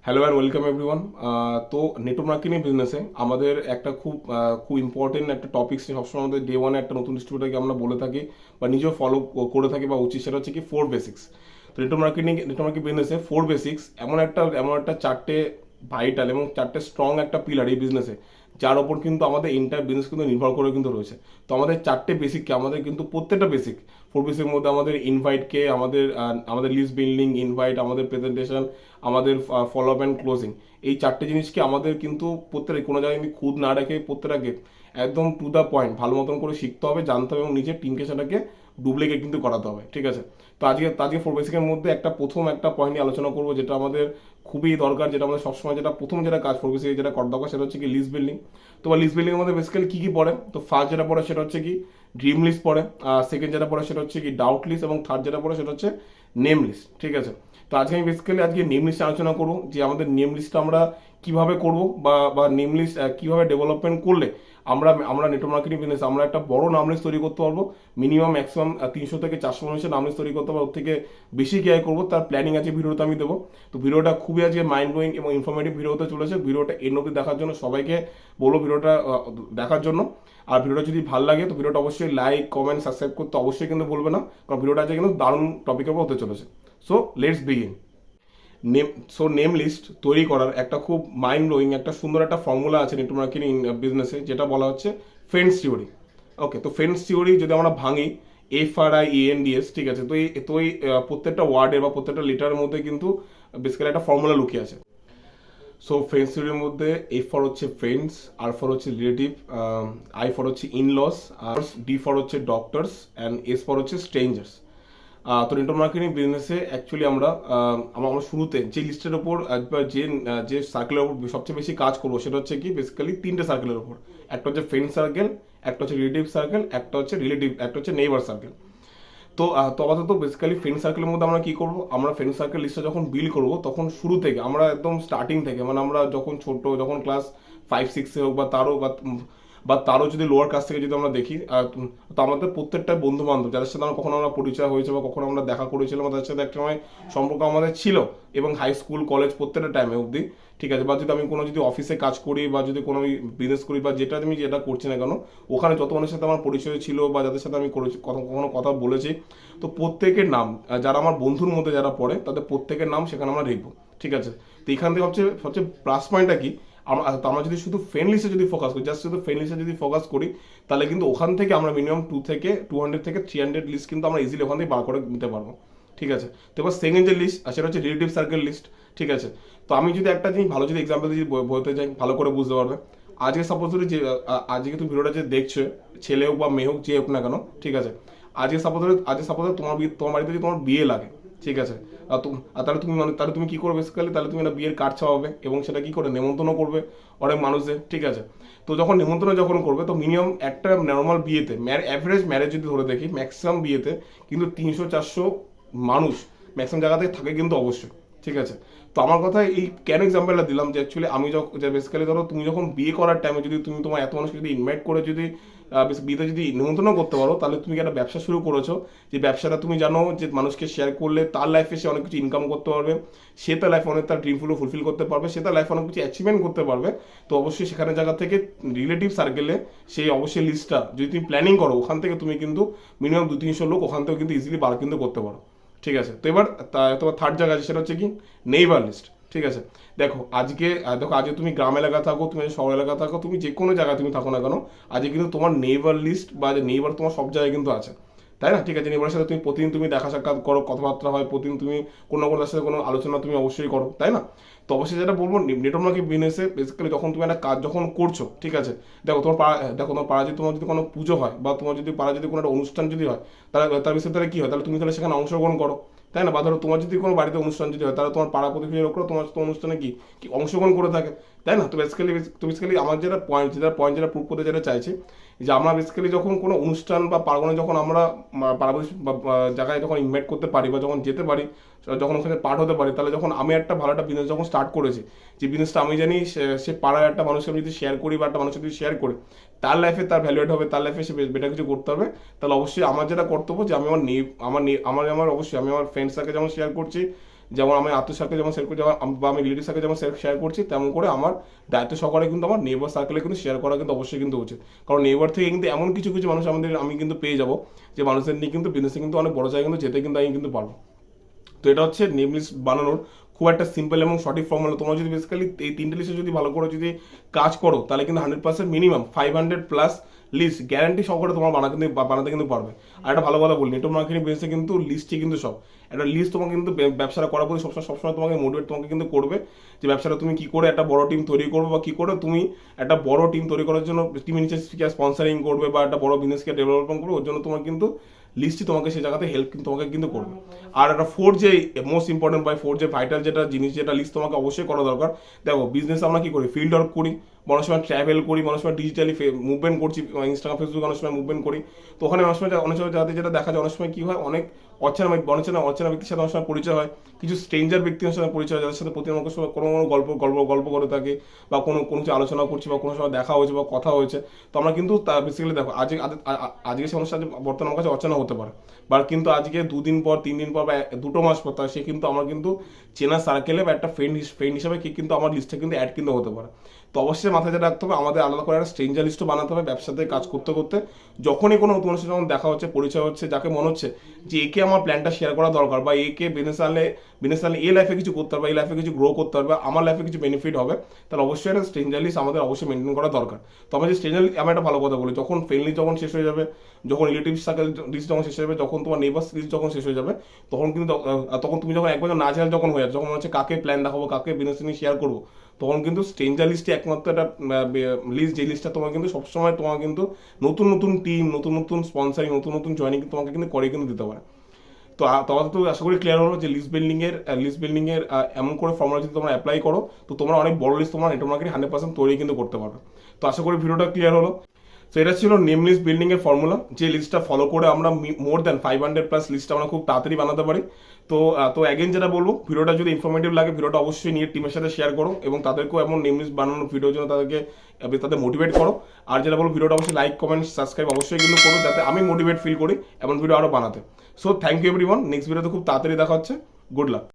Hello and welcome everyone. তো network marketing বিজনেসে আমাদের একটা খুব ইম্পর্টেন্ট একটা টপিক সবসময় আমাদের ডে ওয়ানে একটা নতুন ডিস্ট্রিবিউটারকে আমরা বলে থাকি বা নিজেও ফলো করে থাকি বা উচিত, সেটা হচ্ছে কি ফোর বেসিক্স। তো নেটওয়ার্ক মার্কেটিং বিজনেসে ফোর বেসিক্স এমন একটা চারটে ভাইটাল এবং চারটে স্ট্রং একটা পিলার এই বিজনেসে, যার ওপর কিন্তু আমাদের এন্টায়ার বিজনেস কিন্তু নির্ভর করে কিন্তু রয়েছে। তো আমাদের চারটে বেসিককে আমাদের কিন্তু প্রত্যেকটা বেসিক ফোর বেসিকের মধ্যে আমাদের ইনভাইটকে আমাদের লিস্ট বিল্ডিং, ইনভাইট, আমাদের প্রেজেন্টেশন, আমাদের ফলো আপ অ্যান্ড ক্লোজিং, এই চারটে জিনিসকে আমাদের কিন্তু প্রত্যেকটা কোনো জায়গায় কিন্তু খুদ না রেখে প্রত্যেকটাকে একদম টু দ্য পয়েন্ট ভালো মতন করে শিখতে হবে, জানতে হবে এবং নিজের টিমকে সেটাকে ডুপ্লিকেট কিন্তু করাতে হবে। ঠিক আছে। তো আজকে ফোর বেসিকের মধ্যে প্রথম একটা পয়েন্ট নিয়ে আলোচনা করবো, যেটা আমাদের খুবই দরকার, যেটা আমাদের সবসময় প্রথম যেটা কাজ ফোর বেসিকে যেটা করা দরকার, সেটা হচ্ছে কি লিস্ট বিল্ডিং। তো লিস্ট বিল্ডিং এর মধ্যে বেসিক্যালি কি কি পড়ে? তো ফার্স্ট যেটা পড়ে সেটা হচ্ছে কি ড্রিম লিস্ট পড়ে, সেকেন্ড যেটা পড়ে সেটা হচ্ছে কি ডাউট লিস্ট, এবং থার্ড যেটা পড়ে সেটা হচ্ছে নেম লিস্ট। ঠিক আছে। তো আজকে নেম লিস্ট আলোচনা করবো, যে আমাদের নেম লিস্টটা আমরা কিভাবে করব, বা নেম লিস্ট কিভাবে ডেভেলপমেন্ট করলে আমরা নেটওয়ার্ক মার্কেটিং বিজনেস আমরা একটা বড় নাম লিস্ট তৈরি করতে পারবো। ম্যাক্সিমাম 300 থেকে 400 মানুষের নাম লিস্ট তৈরি করতে পারবো। ওর থেকে বেশি কি করবো তার প্ল্যানিং আছে, ভিডিওতে আমি দেবো। তো ভিডিওটা খুবই আজকে মাইন্ড ব্লোয়িং এবং ইনফরমেটিভ ভিডিও হতে চলেছে। ভিডিওটা এর অবধি দেখার জন্য সবাইকে বলবো ভিডিওটা দেখার জন্য। আর ভিডিওটা যদি ভালো লাগে তো ভিডিওটা অবশ্যই লাইক, কমেন্ট, সাবস্ক্রাইব করতে অবশ্যই কিন্তু বলবে না, কারণ ভিডিওটা আজকে কিন্তু দারুণ টপিকের উপর হতে চলেছে। So let's begin. Name list তৈরি করার একটা খুব মাইন্ড ব্লোয়িং একটা সুন্দর একটা ফর্মুলা আছে নেটওয়ার্ক মার্কেটিং বিজনেসে, যেটা বলা হচ্ছে ফ্রেন্ডস থিওরি। ওকে, তো ফ্রেন্ডস থিওরি যদি আমরা ভাঙি, FRIENDS, ঠিক আছে। তো এই প্রত্যেকটা ওয়ার্ডের বা প্রত্যেকটা লেটারের মধ্যে কিন্তু বেসিক্যালি একটা ফর্মুলা লুকিয়ে আছে। সো ফ্রেন্ডস থিওরির মধ্যে এফ ফর হচ্ছে ফ্রেন্ডস, আর ফর হচ্ছে রিলেটিভ, আই ফর হচ্ছে ইনলস, আর ডি ফর হচ্ছে ডক্টরস, অ্যান্ড এস ফর হচ্ছে স্ট্রেঞ্জার্স। তো নেটওয়ার্ক মার্কেটিং বিজনেসে অ্যাকচুয়ালি আমরা শুরুতে যে লিস্টের ওপর যে সার্কেলের ওপর সবচেয়ে বেশি কাজ করবো, সেটা হচ্ছে কি বেসিক্যালি তিনটে সার্কেলের ওপর। একটা হচ্ছে ফ্রেন্ড সার্কেল, একটা হচ্ছে রিলেটিভ সার্কেল, একটা হচ্ছে নেইবার সার্কেল। তো আপাতত বেসিক্যালি ফ্রেন্ড সার্কেলের মধ্যে আমরা কি করব, আমরা ফ্রেন্ড সার্কেল লিস্টটা যখন বিল্ড করবো তখন শুরু থেকে আমরা একদম স্টার্টিং থেকে, মানে আমরা যখন ক্লাস 5-6-এ হোক বা তারও যদি লোয়ার ক্লাস থেকে যদি আমরা দেখি, তো আমাদের প্রত্যেকটা বন্ধু বান্ধব যাদের সাথে কখনো আমরা পরিচয় হয়েছে বা কখনো আমরা দেখা করেছিলাম, তাদের সাথে একটা সময় সম্পর্ক আমাদের ছিল, এবং হাই স্কুল কলেজ প্রত্যেকটা টাইমে অবধি। ঠিক আছে। বা যদি অফিসে কাজ করি বা যদি কোনো বিজনেস করি বা যেটা করছি না কেন, ওখানে যত মানুষের সাথে আমার পরিচয় ছিল বা যাদের সাথে আমি করেছি কখনো কথা বলেছি, তো প্রত্যেকের নাম, যারা আমার বন্ধুর মধ্যে যারা পড়ে তাদের প্রত্যেকের নাম সেখানে আমরা লিখবো। ঠিক আছে। তো এখান থেকে সবচেয়ে প্লাস পয়েন্টটা কি, আমরা যদি শুধু ফ্রেন্ড লিস্টে যদি ফোকাস করি, জাস্ট শুধু ফ্রেন্ড লিস্টে যদি ফোকাস করি, তাহলে কিন্তু ওখান থেকে আমরা মিনিমাম 200 থেকে 300 লিস্ট কিন্তু আমরা ইজিলি ওখান থেকে বার করে নিতে পারবো। ঠিক আছে। তো এবার সেকেন্ড যে লিস্ট সেটা হচ্ছে রিলেটিভ সার্কেল লিস্ট। ঠিক আছে। তো আমি যদি একটা জিনিস ভালো যদি এক্সাম্পল যদি বলতে যাই, ভালো করে বুঝতে পারবে। আজকে তুমি ভিডিওটা যে দেখছো, ছেলে হোক বা মেয়ে হোক, যে হোক না কেন, ঠিক আছে। আজকে সাপোজ তোমার বাড়িতে যদি তোমার বিয়ে লাগে, ঠিক আছে। তাহলে তুমি কি করবে বেসিক্যালি, তাহলে তুমি একটা বিয়ের কার্ড ছাপাবে এবং সেটা কি করে নেমন্তন্ন করবে অনেক মানুষদের। ঠিক আছে। তো যখন নেমন্তন্ন করবে, তো মিনিমাম একটা নর্মাল বিয়েতে অ্যাভারেজ ম্যারেজ যদি ধরে দেখি, ম্যাক্সিমাম বিয়েতে কিন্তু 300-400 মানুষ ম্যাক্সিমাম জায়গাতে থাকে কিন্তু অবশ্যই। ঠিক আছে। তো আমার কথা এই কেন এক্সাম্পলটা দিলাম, যে অ্যাকচুয়ালি আমি যখন বেসিক্যালি ধরো তুমি যখন বিয়ে করার টাইমে যদি তুমি তোমার এত মানুষকে যদি ইনভাইট করে যদি বিয়েতে যদি নিমন্ত্রণ করতে পারো, তাহলে তুমি একটা ব্যবসা শুরু করেছো। যে ব্যবসাটা তুমি জানো যে মানুষকে শেয়ার করলে তার লাইফে সে অনেক কিছু ইনকাম করতে পারবে, সে তার লাইফে অনেক তার ড্রিমগুলো ফুলফিল করতে পারবে, সে তার লাইফে অনেক কিছু অ্যাচিভমেন্ট করতে পারবে। তো অবশ্যই সেখানে জায়গা থেকে রিলেটিভ সার্কেলে সেই অবশ্যই লিস্টটা যদি তুমি প্ল্যানিং করো, ওখান থেকে তুমি কিন্তু মিনিমাম 200-300 লোক ওখান থেকে কিন্তু ইজিলি বার কিন্তু করতে পারো। ঠিক আছে। তো এবার তোমার থার্ড জায়গা আছে, সেটা হচ্ছে কি নেইবার লিস্ট। ঠিক আছে। দেখো আজকে তুমি গ্রাম এলাকা থাকো, তুমি শহর এলাকা থাকো, তুমি যে কোনো জায়গায় তুমি থাকো না কেন, আজকে কিন্তু তোমার নেইবার লিস্ট বা নেইবার তোমার সব জায়গায় কিন্তু আছে, তাই না? ঠিক আছে। নেইবারের সাথে তুমি প্রতিদিন তুমি দেখা সাক্ষাৎ করো, কথাবার্তা হয়, প্রতিদিন তুমি কোনো না কোনো তার সাথে কোনো আলোচনা তুমি অবশ্যই করো, তাই না? তো অবশ্যই যেটা বলবো, নেটওয়ার্ক মার্কেটিং বিজনেসে বেসিক্যালি যখন তুমি একটা কাজ যখন করছো, ঠিক আছে। তোমার পাড়া যদি তোমার যদি কোনো পুজো হয় বা তোমার যদি পাড়া যদি কোনো একটা অনুষ্ঠান যদি হয়, তার বিষয়ে তাহলে কি হয়, তাহলে তুমি তাহলে সেখানে অংশগ্রহণ করো, তাই না? বা ধরো তোমার যদি কোনো বাড়িতে অনুষ্ঠান যদি হয়, তাহলে তোমার পাড়া প্রতিবেশী লোকরা তোমার তো অনুষ্ঠানে কি কি অংশগ্রহণ করে থাকে, তাই না? তো বেসিক্যালি আমার যেটা প্রুভ করতে যেটা চাইছি, যে আমরা বেসিক্যালি যখন কোনো অনুষ্ঠান বা পার্বণে যখন আমরা পাড়া জায়গায় যখন ইনভাইট করতে পারি বা যখন যেতে পারি, যখন ওখানে পার্ট হতে পারি, তাহলে যখন আমি একটা ভালো একটা বিজনেস যখন স্টার্ট করেছি, যে বিজনেসটা আমি জানি সে পাড়ার একটা মানুষকে আমি যদি শেয়ার করি বা একটা মানুষকে যদি শেয়ার করি, তার লাইফে তার ভ্যালুয়েট হবে, তার লাইফে সে বেটার কিছু করতে হবে। তাহলে অবশ্যই আমার যেটা কর্তব্য, যে আমি আমার অবশ্যই আমি আমার ফ্রেন্ডস সার্কেল যেমন শেয়ার করছি, যেমন আমি আত্মীয় সার্কেল যেমন শেয়ার করি, যেমন বা আমি রিলেটিভ সার্কেল যেমন শেয়ার করছি, তেমন করে আমার দায়িত্ব সহকারে কিন্তু আমার নেইবার সার্কেলে কিন্তু শেয়ার করা কিন্তু অবশ্যই কিন্তু উচিত। কারণ নেইবার থেকে কিন্তু এমন কিছু কিছু মানুষ আমি কিন্তু পেয়ে যাবো, যে মানুষের নিয়ে কিন্তু বিজনেসে কিন্তু অনেক বড় জায়গায় কিন্তু যেতে কিন্তু আমি কিন্তু পারবো। তো এটা হচ্ছে নেম লিস্ট বানানোর খুব একটা সিম্পল এবং সঠিক ফর্মুলা। তোমরা যদি বেসিক্যালি এই তিনটে লিস্টে যদি ভালো করে যদি কাজ করো, তাহলে কিন্তু 100% মিনিমাম 500+ লিস্ট গ্যারান্টি সহকারে তোমার বানাতে কিন্তু পারবে। আর একটা ভালো কথা বলি, নেটওয়ার্ক মার্কেটিং বিজনেসে কিন্তু লিস্টই কিন্তু সব। একটা লিস্ট তোমাকে কিন্তু ব্যবসাটা করার প্রতি সবসময় তোমাকে মোটিভেট তোমাকে কিন্তু করবে, যে ব্যবসাটা তুমি কি করে একটা বড় টিম তৈরি করবে, বা কি করে তুমি একটা বড় টিম তৈরি করার জন্য টিমের নিচে স্পন্সারিং করবে, বা একটা বড় বিজনেসকে ডেভেলপমেন্ট করবে, ওর জন্য তোমার কিন্তু লিস্টই তোমাকে সেই জায়গাতে হেল্প কিন্তু তোমাকে কিন্তু করবে। আর একটা ফোর যে মোস্ট ইম্পর্টেন্ট বাই ফোর যে ভাইটাল যেটা জিনিস, যেটা লিস্ট তোমাকে অবশ্যই করা দরকার। দেখো বিজনেস আমরা কি করি, ফিল্ড ওয়ার্ক করি, অনেক সময় ট্রাভেল করি, অনেক সময় ডিজিটালি মুভমেন্ট করছি, ইনস্টাগ্রাম ফেসবুক অনেক সময় মুভমেন্ট করি। তো ওখানে অনেক সময় যাতে যেটা দেখা যায়, অনেক সময় কি হয়, অনেক অচেনা ব্যক্তির সাথে অনেক সময় পরিচয় হয়, কিছু স্ট্রেঞ্জার ব্যক্তির সাথে পরিচয় হয়, যাদের সাথে প্রতি আমাকে সময় কোনো গল্প করে থাকে, বা কোনো কিছু আলোচনা করছি, বা কোনো সময় দেখা হয়েছে বা কথা হয়েছে। তো আমরা কিন্তু বেসিক্যালি দেখো আজকে সে মানুষের বর্তমানে আমার কাছে অচেনা হতে পারে, বা কিন্তু আজকে 2 দিন পর 3 দিন পর বা 2 মাস পর সে কিন্তু আমার কিন্তু চেনা সার্কেলে বা একটা ফ্রেন্ড হিসাবে কি কিন্তু আমার লিস্টে কিন্তু অ্যাড কিন্তু হতে পারে। তো অবশ্যই মাথায় যেটা রাখতে হবে, আমাদের আলাদা করে একটা স্ট্রেঞ্জার লিস্টও বানাতে হবে ব্যবসাতে কাজ করতে করতে। যখনই কোনো নতুন মানুষের যখন দেখা হচ্ছে, পরিচয় হচ্ছে, যাকে মনে হচ্ছে যে একে আমার প্ল্যানটা শেয়ার করা দরকার, বা একে বিজনেস আনলে এই লাইফে কিছু করতে পারবে, এই লাইফে কিছু গ্রো করতে পারবে, আমার লাইফে কিছু বেনিফিট হবে, তাহলে অবশ্যই একটা স্ট্রেঞ্জার লিস্ট আমাদের অবশ্যই মেনটেন করা দরকার। তো আমরা যে স্ট্রেঞ্জার, আমি একটা ভালো কথা বলি, যখন ফ্রেন্ডলি যখন শেষ হয়ে যাবে, যখন রিলেটিভ সার্কেল লিস্ট যখন শেষ হয়ে যাবে, যখন তোমার নেইবার্স লিস্ট যখন শেষ হয়ে যাবে, তখন কিন্তু তখন তুমি যখন একবার না জানা যখন হয়ে যাবে, যখন মনে হচ্ছে কাকে প্ল্যান দেখাবো, কাকে বিজনেস নিয়ে শেয়ার করবো, তখন কিন্তু স্ট্রেঞ্জার লিস্টে একমাত্র একটা লিস্ট, যে লিস্টটা তোমার কিন্তু সবসময় তোমার কিন্তু নতুন নতুন টিম, নতুন নতুন স্পন্সারিং, নতুন নতুন জয়নিং তোমাকে কিন্তু করে কিন্তু দিতে পারে। তো তোমাদের তো আশা করি ক্লিয়ার হলো যে লিস্ট বিল্ডিং এর এমন করে ফর্মুলা যদি তোমরা অ্যাপ্লাই করো, তো তোমরা অনেক বড় লিস্ট তোমরা নেটওয়ার্ক মার্কেটিং 100% তৈরি কিন্তু করতে পারবে। তো আশা করি ভিডিওটা ক্লিয়ার হলো। তো এটা ছিল নেম লিস্ট বিল্ডিং এর ফর্মুলা, যে লিস্টটা ফলো করে আমরা মোর দ্যান 500+ লিস্ট আমরা খুব তাড়াতাড়ি বানাতে পারি। তো অ্যাগেন যেটা বলবো, ভিডিওটা যদি ইনফরমেটিভ লাগে, ভিডিওটা অবশ্যই নিয়ে টিমের সাথে শেয়ার করো, এবং তাদেরকেও এমন নেম লিস্ট বানানোর ভিডিওর জন্য তাদের মোটিভেট করো। আর যেটা বলবো, ভিডিওটা অবশ্যই লাইক, কমেন্ট, সাবস্ক্রাইব অবশ্যই কিন্তু করো, যাতে আমি মোটিভেট ফিল করি এমন ভিডিও আরো বানাতে। So thank you everyone, next ভিডিওতে খুব তাড়াতাড়ি দেখা হচ্ছে। গুড লাক।